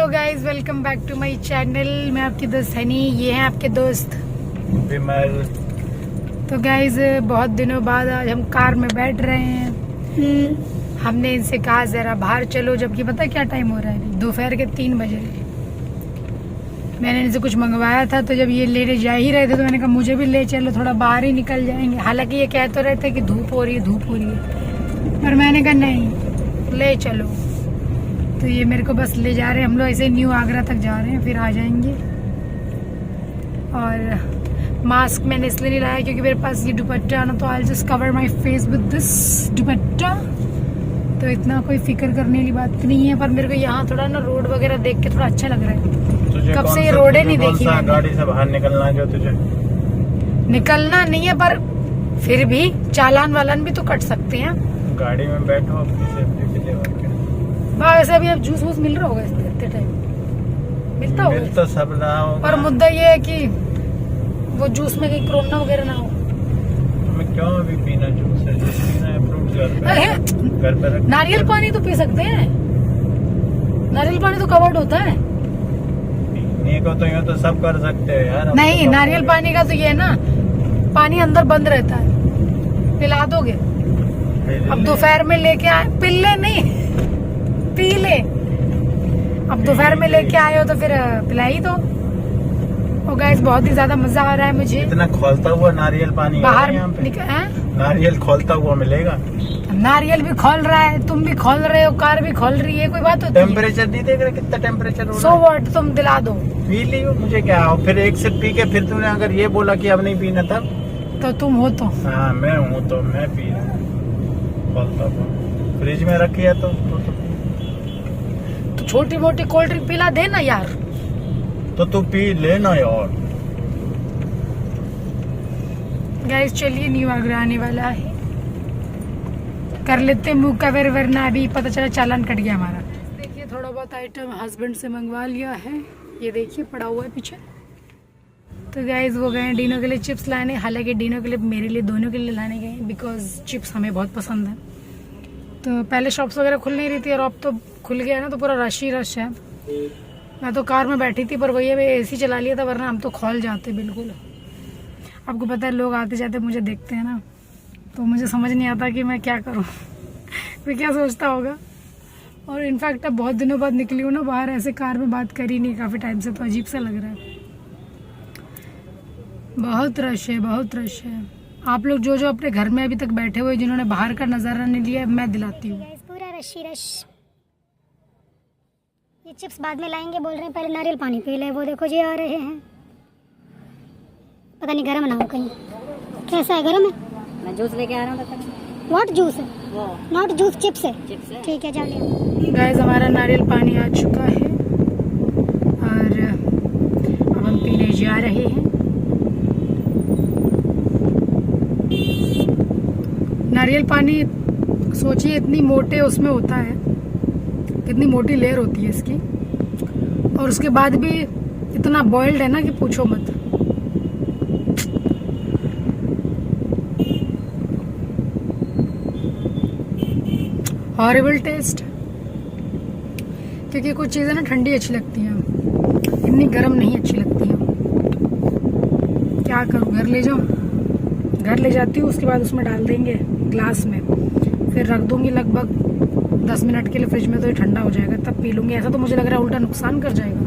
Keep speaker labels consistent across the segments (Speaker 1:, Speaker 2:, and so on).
Speaker 1: Hello guys, welcome back to my channel. मैं आपकी दोस्त हनी, ये हैं आपके दोस्त
Speaker 2: विमल।
Speaker 1: तो गाइस बहुत दिनों बाद आज हम कार में बैठ रहे हैं। हमने इनसे कहा जरा बाहर चलो, जबकि पता क्या टाइम हो रहा है, दोपहर के 3 बजे। मैंने इनसे कुछ मंगवाया था, तो जब ये लेने जा ही रहे थे तो मैंने कहा मुझे भी ले चलो, थोड़ा बाहर ही निकल जाएंगे। हालांकि ये कह तो रहे थे कि धूप हो रही है, पर मैंने कहा नहीं, ले चलो। तो ये मेरे को बस ले जा रहे हैं। हम लोग ऐसे न्यू आगरा तक जा रहे हैं, फिर आ जाएंगे। और मास्क मैंने इसलिए नहीं लाया क्योंकि मेरे पास ये दुपट्टा ना, तो I just cover my face with this दुपट्टा। तो इतना कोई फिक्र करने वाली बात नहीं है, पर मेरे को यहाँ थोड़ा ना रोड वगैरह देख के थोड़ा अच्छा लग रहा है। कब से ये रोडे नहीं देखी मैंने।
Speaker 2: गाड़ी से बाहर निकलना है जो तुझे
Speaker 1: निकलना नहीं है, पर फिर भी चालान वालान भी तो कट सकते हैं।
Speaker 2: गाड़ी में बैठो अपनी सेफ्टी के लिए।
Speaker 1: वैसे अभी अब जूस वूस मिल रहा होगा इतने टाइम, मिलता होगा।
Speaker 2: मिल तो सब रहा होगा,
Speaker 1: पर मुद्दा ये है कि वो जूस में कहीं कोरोना वगैरह ना हो।
Speaker 2: हमें क्यों अभी पीना जूस है? जूस पीना है फ्रूट घर पे रख।
Speaker 1: नारियल पानी तो पी सकते हैं, नारियल पानी तो कवर्ड होता है।
Speaker 2: पीने को तो यूँ तो सब कर सकते हैं यार।
Speaker 1: नहीं, नारियल पानी का तो ये है ना, पानी अंदर बंद रहता है, पिला दोगे। अब दोपहर में लेके आए, पिल्ले नहीं पी ले। अब दोपहर में लेके आए हो तो फिर पिलाई दो। और गाइस बहुत ही ज्यादा मजा आ रहा है मुझे।
Speaker 2: इतना खोलता हुआ नारियल पानी
Speaker 1: बाहर
Speaker 2: निकल, नारियल खोलता हुआ मिलेगा।
Speaker 1: नारियल भी खोल रहा है, तुम भी खोल रहे हो, कार भी खोल रही है, कोई बात होती है?
Speaker 2: टेम्परेचर नहीं देख रहे कितना टेम्परेचर हो रहा है?
Speaker 1: 100 वाट तुम दिला दो।
Speaker 2: पी लियो, मुझे क्या हो। फिर एक सिप पी के फिर तूने अगर ये बोला कि अब नहीं पीना तब
Speaker 1: तो तुम हो तो।
Speaker 2: हाँ मैं हूँ तो मैं पी खोलता हूँ। फ्रिज में रखी है तो
Speaker 1: छोटी मोटी कोल्ड ड्रिंक पिला देना यार।
Speaker 2: तो तू पी लेना यार।
Speaker 1: गाइस चलिए, न्यू आगरा आने वाला है, कर लेते मुंह कवर, वरना अभी पता चला चालान कट गया हमारा। देखिए थोड़ा बहुत आइटम हस्बैंड से मंगवा लिया है, ये देखिए पड़ा हुआ है पीछे। तो गाइस वो गए डिनो के लिए चिप्स लाने। हालांकि डिनो के लिए, मेरे लिए, दोनों के लिए लाने गए, बिकॉज चिप्स हमें बहुत पसंद है। तो पहले शॉप्स वगैरह खुल नहीं रही थी, और अब तो खुल गया ना, तो पूरा रश ही रश है। मैं तो कार में बैठी थी, पर वही मैं एसी चला लिया था, वरना हम तो खोल जाते बिल्कुल। आपको पता है लोग आते जाते मुझे देखते हैं ना, तो मुझे समझ नहीं आता कि मैं क्या करूं। मैं क्या सोचता होगा। और इनफैक्ट अब बहुत दिनों बाद निकली हूँ ना बाहर, ऐसे कार में बात करी नहीं काफ़ी टाइम से, तो अजीब सा लग रहा है। बहुत रश है, बहुत रश है। आप लोग जो जो अपने घर में अभी तक बैठे हुए, जिन्होंने बाहर का नज़ारा नहीं लिया, मैं दिलाती हूँ।
Speaker 3: पूरा रश ही रश। ये चिप्स बाद में लाएंगे बोल रहे हैं, पहले नारियल पानी पी ले। वो देखो जी आ रहे हैं, पता नहीं गर्म ना हो कहीं। कैसा है, गर्म है?
Speaker 4: मैं जूस लेके आ रहा हूँ।
Speaker 3: व्हाट जूस है?
Speaker 4: वो
Speaker 3: नॉट जूस, चिप्स है।
Speaker 4: चिप्स है।
Speaker 3: ठीक है, जाओ।
Speaker 1: गाइस हमारा नारियल पानी आ चुका है और अब हम पीने जा रहे हैं। नारियल पानी सोचिए इतनी मोटे उसमें होता है, कितनी मोटी लेयर होती है इसकी, और उसके बाद भी इतना बॉइल्ड है ना कि पूछो मत। Horrible taste. क्योंकि कुछ चीज़ें ना ठंडी अच्छी लगती हैं, इतनी गर्म नहीं अच्छी लगती हैं। क्या करूँ, घर ले जाऊँ? घर ले जाती हूँ, उसके बाद उसमें डाल देंगे ग्लास में, फिर रख दूंगी लगभग 10 मिनट के लिए फ्रिज में, तो ये ठंडा हो जाएगा, तब पी लूँगी। ऐसा तो मुझे लग रहा है उल्टा नुकसान कर जाएगा।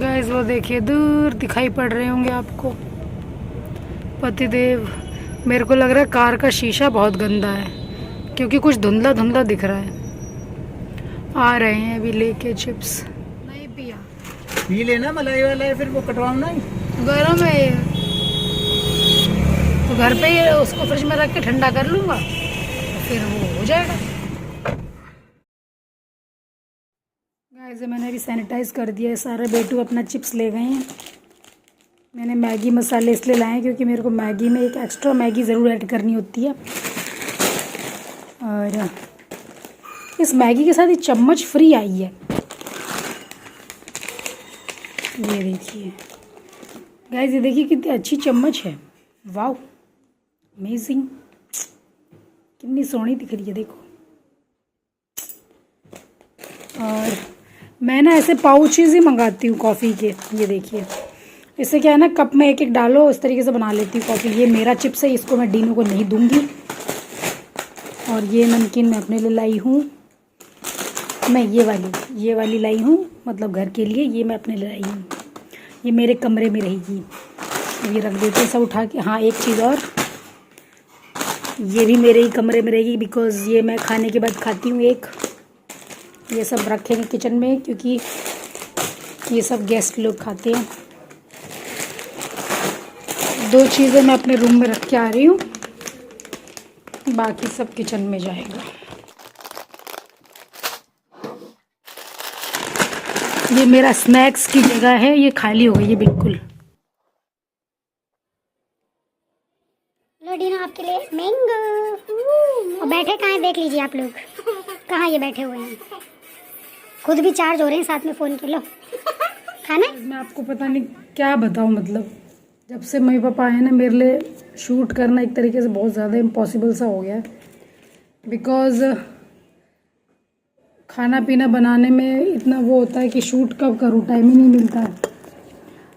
Speaker 1: गाइस वो देखिए दूर दिखाई पड़ रहे होंगे आपको पतिदेव। मेरे को लग रहा है कार का शीशा बहुत गंदा है, क्योंकि कुछ धुंधला धुंधला दिख रहा है। आ रहे हैं अभी लेके चिप्स। नहीं पिया,
Speaker 2: पी लेना, मलाई वाला है, फिर वो कटवाओ ना।
Speaker 1: गर्म है ये, तो घर पे ही उसको फ्रिज में रख के ठंडा कर लूँगा, तो फिर वो हो जाएगा। गाइस मैंने अभी सैनिटाइज कर दिया है सारा। बेटू अपना चिप्स ले गए हैं। मैंने मैगी मसाले इसलिए लाए हैं क्योंकि मेरे को मैगी में एक एक्स्ट्रा मैगी ज़रूर ऐड करनी होती है। और इस मैगी के साथ ये चम्मच फ्री आई है, ये देखिए गाइस, ये देखिए कितनी अच्छी चम्मच है। वाह, अमेजिंग, कितनी सोहनी दिख रही है, देखो। और मैं ना ऐसे पाउचेज़ ही मंगाती हूँ कॉफ़ी के। ये देखिए, इससे क्या है ना, कप में एक एक डालो, इस तरीके से बना लेती हूँ कॉफ़ी। ये मेरा चिप्स है, इसको मैं डीनू को नहीं दूँगी। और ये नमकीन मैं अपने लिए लाई हूँ। मैं ये वाली लाई हूँ, मतलब घर के लिए। ये मैं अपने लिए लाई हूँ, ये मेरे कमरे में रहेगी। ये रख देते हैं सब उठा के। हाँ, एक चीज़ और, ये भी मेरे ही कमरे में रहेगी, बिकॉज़ ये मैं खाने के बाद खाती हूँ एक। ये सब रखेंगे किचन में, क्योंकि ये सब गेस्ट लोग खाते हैं। 2 चीज़ें मैं अपने रूम में रख के आ रही हूँ, बाकी सब किचन में जाएगा। ये मेरा स्नैक्स की जगह है, ये खाली हो गई है बिल्कुल।
Speaker 3: लो डीनो, आपके लिए मैंगो। और बैठे कहाँ हैं देख लीजिए आप लोग, कहाँ ये बैठे हुए हैं। खुद भी चार्ज हो रहे हैं, साथ में फ़ोन के। लो खाना है?
Speaker 1: मैं आपको पता नहीं क्या बताऊँ, मतलब जब से मम्मी पापा आए ना, मेरे लिए शूट करना एक तरीके से बहुत ज़्यादा इम्पॉसिबल सा हो गया है। बिकॉज़ खाना पीना बनाने में इतना वो होता है कि शूट कब करूँ, टाइम ही नहीं मिलता है।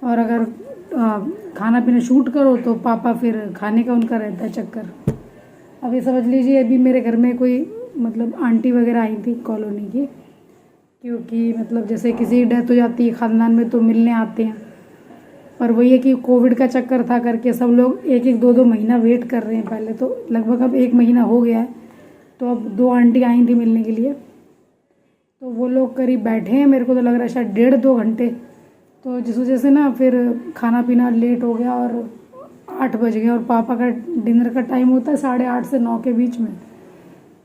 Speaker 1: और अगर खाना पीना शूट करो तो पापा फिर खाने का उनका रहता है चक्कर। अभी समझ लीजिए, अभी मेरे घर में कोई मतलब आंटी वगैरह आई थी कॉलोनी की, क्योंकि मतलब जैसे किसी की डेथ हो जाती है ख़ानदान में तो मिलने आते हैं। पर वही है कि कोविड का चक्कर था करके सब लोग 1-1, 2-2 महीना वेट कर रहे हैं। पहले तो लगभग अब 1 महीना हो गया है, तो अब 2 आंटी आई थी मिलने के लिए, तो वो लोग करीब बैठे हैं, मेरे को तो लग रहा है शायद 1.5-2 घंटे। तो जिस वजह से ना फिर खाना पीना लेट हो गया और 8 बज गए। और पापा का डिनर का टाइम होता है 8:30 से 9 के बीच में।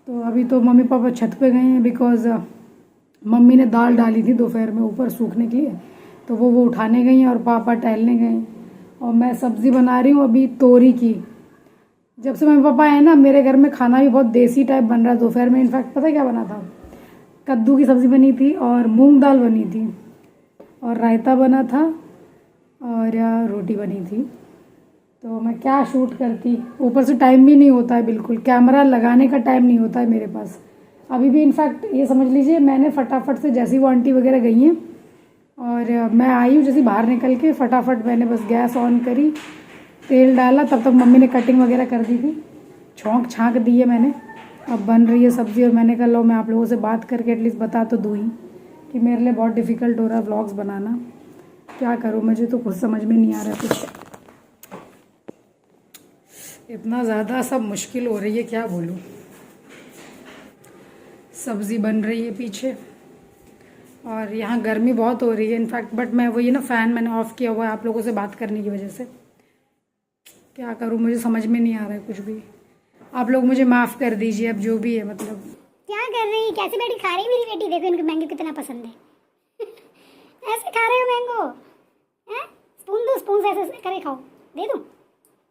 Speaker 1: तो अभी तो मम्मी पापा छत पे गए हैं, बिकॉज़ मम्मी ने दाल डाली थी दोपहर में ऊपर सूखने के लिए, तो वो उठाने गई हैं और पापा टहलने गए हैं। और मैं सब्ज़ी बना रही हूँ अभी तोरी की। जब से मम्मी पापा आए ना, मेरे घर में खाना भी बहुत देसी टाइप बन रहा है। दोपहर में इनफैक्ट पता है क्या बना था? कद्दू की सब्ज़ी बनी थी और मूंग दाल बनी थी और रायता बना था और रोटी बनी थी। तो मैं क्या शूट करती, ऊपर से टाइम भी नहीं होता है, बिल्कुल कैमरा लगाने का टाइम नहीं होता है मेरे पास। अभी भी इनफैक्ट ये समझ लीजिए, मैंने फटाफट से, जैसी वो आंटी वगैरह गई हैं और मैं आई हूँ, जैसे बाहर निकल के फटाफट मैंने बस गैस ऑन करी, तेल डाला, तब तक मम्मी ने कटिंग वगैरह कर दी थी, छौंक छाँक दी है मैंने। अब बन रही है सब्ज़ी और मैंने कहा लो मैं आप लोगों से बात करके एटलीस्ट बता तो दूँ ही कि मेरे लिए बहुत डिफ़िकल्ट हो रहा है व्लॉग्स बनाना। क्या करूँ, मुझे तो कुछ समझ में नहीं आ रहा है कुछ। इतना ज़्यादा सब मुश्किल हो रही है, क्या बोलूँ। सब्ज़ी बन रही है पीछे और यहाँ गर्मी बहुत हो रही है इनफैक्ट, बट मैं वही ना फ़ैन मैंने ऑफ़ किया हुआ है आप लोगों से बात करने की वजह से। क्या करूँ, मुझे समझ में नहीं आ रहा है कुछ भी। आप लोग मुझे माफ़ कर दीजिए, अब जो भी है मतलब।
Speaker 3: क्या कर रही, कैसे बैठी खा रही मेरी बेटी? देखो इनको मैंगो कितना पसंद है। ऐसे खा रहे हो मैंगो? हैं? स्पून दो, स्पून से ऐसे करे खाओ, दे दूँ?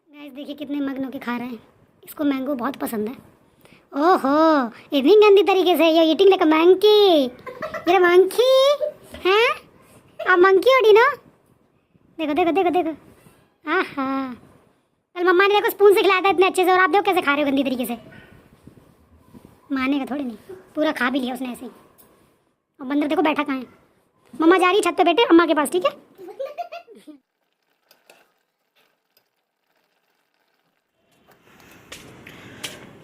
Speaker 3: गाइस देखिए कितने मग्न होके खा रहे हैं, इसको मैंगो बहुत पसंद है। ओहो, इतनी गंदी तरीके से, ये ईटिंग लाइक अ मंकी। ये मंकी हैं? आप मंकी हो डीनो? देखो देखो देखो देखो, आहा, कल मम्मा ने देखो स्पून से खिलाया था इतने अच्छे से, और आप देखो कैसे खा रहे हो गंदी तरीके से। मानेगा थोड़ी नहीं, पूरा खा भी लिया उसने ऐसे ही। और बंदर देखो बैठा कहाँ है। मम्मा जा रही छत पे बैठे अम्मा के पास, ठीक है?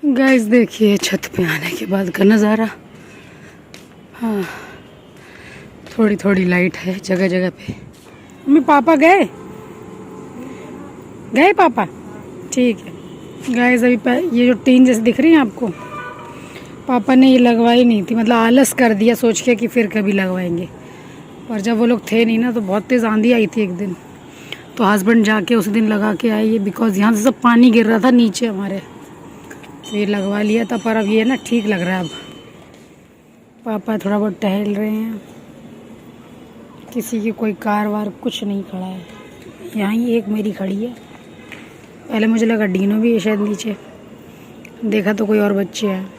Speaker 1: गाइस देखिए छत पे आने के बाद का नज़ारा। हाँ, थोड़ी थोड़ी लाइट है जगह जगह पे। मम्मी पापा गए पापा? ठीक है गाइस, अभी ये जो टीन जैसे दिख रही है आपको, पापा ने ये लगवाई नहीं थी, मतलब आलस कर दिया सोच के कि फिर कभी लगवाएंगे। और जब वो लोग थे नहीं ना, तो बहुत तेज़ आंधी आई थी एक दिन, तो हस्बैंड जाके उस दिन लगा के आए ये, बिकॉज़ यहाँ से सब पानी गिर रहा था नीचे हमारे, तो ये लगवा लिया था। पर अब ये ना ठीक लग रहा है। अब पापा थोड़ा बहुत टहल रहे हैं, किसी की कोई कार वार कुछ नहीं खड़ा है। यहाँ ही एक मेरी खड़ी है। पहले मुझे लगा डीनो भी है शायद नीचे, देखा तो कोई और बच्चे हैं।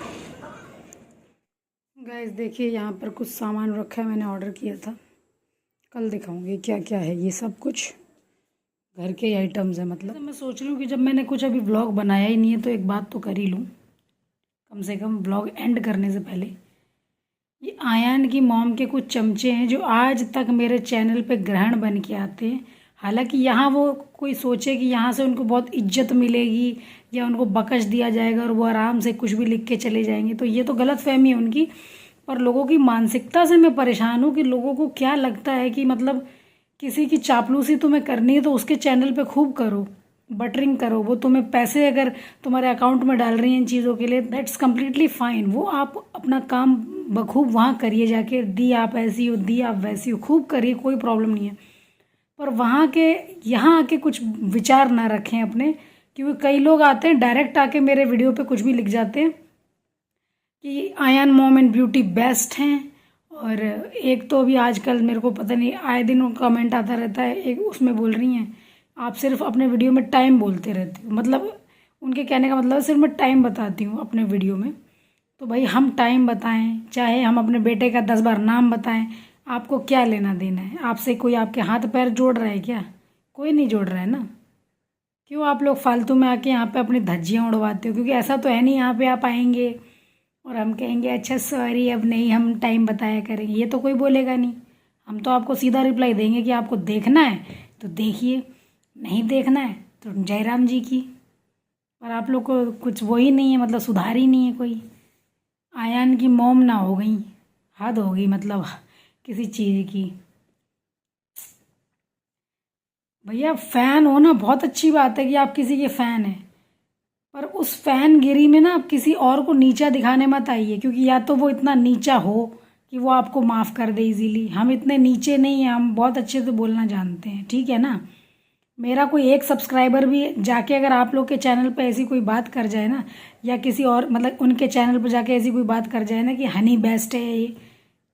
Speaker 1: गाइस देखिए यहाँ पर कुछ सामान रखा है, मैंने ऑर्डर किया था, कल दिखाऊंगी क्या क्या है। ये सब कुछ घर के ही आइटम्स है। मतलब मैं सोच रही हूँ कि जब मैंने कुछ अभी व्लॉग बनाया ही नहीं है तो एक बात तो कर ही लूँ, कम से कम व्लॉग एंड करने से पहले। ये आयान की मॉम के कुछ चमचे हैं जो आज तक मेरे चैनल पे ग्रहण बन के आते हैं। हालांकि यहाँ वो कोई सोचे कि यहाँ से उनको बहुत इज्जत मिलेगी या उनको बख्श दिया जाएगा और वो आराम से कुछ भी लिख के चले जाएंगे, तो ये तो गलत फहमी है उनकी। पर लोगों की मानसिकता से मैं परेशान हूँ कि लोगों को क्या लगता है कि मतलब किसी की चापलूसी तुम्हें करनी है तो उसके चैनल पे खूब करो, बटरिंग करो। वो तुम्हें पैसे अगर तुम्हारे अकाउंट में डाल रही हैं इन चीज़ों के लिए, दैट्स कम्प्लीटली फाइन। वो आप अपना काम बखूब वहाँ करिए जाके, दी आप ऐसी हो दी आप वैसी हो, खूब करिए, कोई प्रॉब्लम नहीं है। पर वहाँ के यहाँ आके कुछ विचार ना रखें अपने, क्योंकि कई लोग आते हैं डायरेक्ट आके मेरे वीडियो पे कुछ भी लिख जाते हैं कि Ayaan mom and beauty best हैं। और एक तो अभी आजकल मेरे को पता नहीं आए दिन कमेंट आता रहता है, एक उसमें बोल रही हैं आप सिर्फ अपने वीडियो में टाइम बोलते रहते हो। मतलब उनके कहने का मतलब सिर्फ मैं टाइम बताती हूँ अपने वीडियो में। तो भाई हम टाइम बताएं, चाहे हम अपने बेटे का 10 बार नाम बताएं, आपको क्या लेना देना है? आपसे कोई आपके हाथ पैर जोड़ रहा है क्या? कोई नहीं जोड़ रहा है ना। क्यों आप लोग फालतू में आके यहाँ पे अपनी धज्जियाँ उड़वाते हो? क्योंकि ऐसा तो है नहीं यहाँ पे आप आएंगे और हम कहेंगे अच्छा सॉरी अब नहीं हम टाइम बताया करेंगे, ये तो कोई बोलेगा नहीं। हम तो आपको सीधा रिप्लाई देंगे कि आपको देखना है तो देखिए, नहीं देखना है तो जयराम जी की। पर आप लोग को कुछ वो ही नहीं है, मतलब सुधार ही नहीं है कोई। आयान की मॉम ना हो गई, हद हो गई मतलब किसी चीज़ की। भैया फ़ैन हो ना बहुत अच्छी बात है कि आप किसी के फ़ैन हैं, पर उस फ़ैन गिरी में ना आप किसी और को नीचा दिखाने मत आइए, क्योंकि या तो वो इतना नीचा हो कि वो आपको माफ़ कर दे इजीली। हम इतने नीचे नहीं हैं, हम बहुत अच्छे से बोलना जानते हैं, ठीक है ना। मेरा कोई एक सब्सक्राइबर भी जाके अगर आप लोग के चैनल पे ऐसी कोई बात कर जाए ना, या किसी और मतलब उनके चैनल पर जाके ऐसी कोई बात कर जाए ना कि हनी बेस्ट है ये,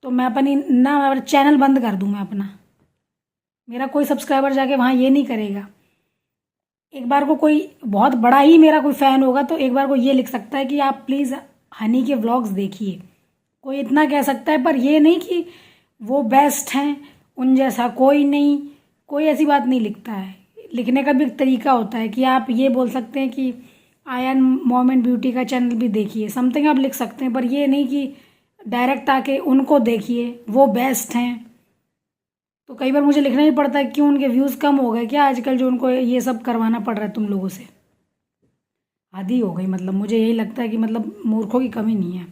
Speaker 1: तो मैं अपनी ना चैनल बंद कर दूँ मैं अपना। मेरा कोई सब्सक्राइबर जाके वहाँ ये नहीं करेगा। एक बार को कोई बहुत बड़ा ही मेरा कोई फ़ैन होगा तो एक बार को ये लिख सकता है कि आप प्लीज़ हनी के व्लॉग्स देखिए, कोई इतना कह सकता है। पर ये नहीं कि वो बेस्ट हैं, उन जैसा कोई नहीं, कोई ऐसी बात नहीं लिखता है। लिखने का भी एक तरीका होता है कि आप ये बोल सकते हैं कि आयन मॉम एंड ब्यूटी का चैनल भी देखिए, समथिंग आप लिख सकते हैं। पर ये नहीं कि डायरेक्ट आके उनको देखिए वो बेस्ट हैं। तो कई बार मुझे लिखना ही पड़ता है क्यों उनके व्यूज़ कम हो गए क्या आजकल, जो उनको ये सब करवाना पड़ रहा है तुम लोगों से। आदी हो गई, मतलब मुझे यही लगता है कि मतलब मूर्खों की कमी नहीं है।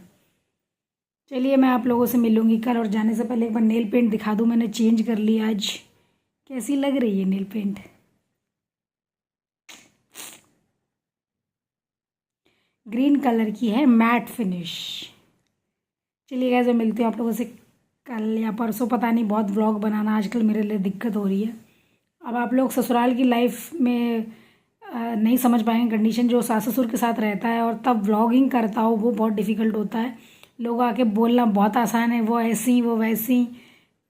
Speaker 1: चलिए मैं आप लोगों से मिलूंगी कल, और जाने से पहले एक बार नेल पेंट दिखा दूँ, मैंने चेंज कर लिया आज। कैसी लग रही है नेल पेंट? ग्रीन कलर की है, मैट फिनिश। चलिए गाइस मैं मिलती हूँ आप लोगों से कल या परसों, पता नहीं। बहुत व्लॉग बनाना आजकल मेरे लिए दिक्कत हो रही है। अब आप लोग ससुराल की लाइफ में नहीं समझ पाएंगे कंडीशन, जो सास ससुर के साथ रहता है और तब व्लॉगिंग करता हो वो बहुत डिफ़िकल्ट होता है। लोग आके बोलना बहुत आसान है, वो ऐसी वो वैसी,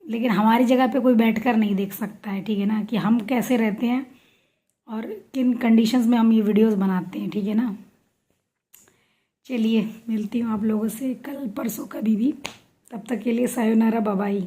Speaker 1: लेकिन हमारी जगह पे कोई बैठकर नहीं देख सकता है, ठीक है ना, कि हम कैसे रहते हैं और किन कंडीशंस में हम ये वीडियोस बनाते हैं, ठीक है ना। चलिए मिलती हूँ आप लोगों से कल परसों कभी भी, तब तक के लिए सायोनारा, बाय बाय।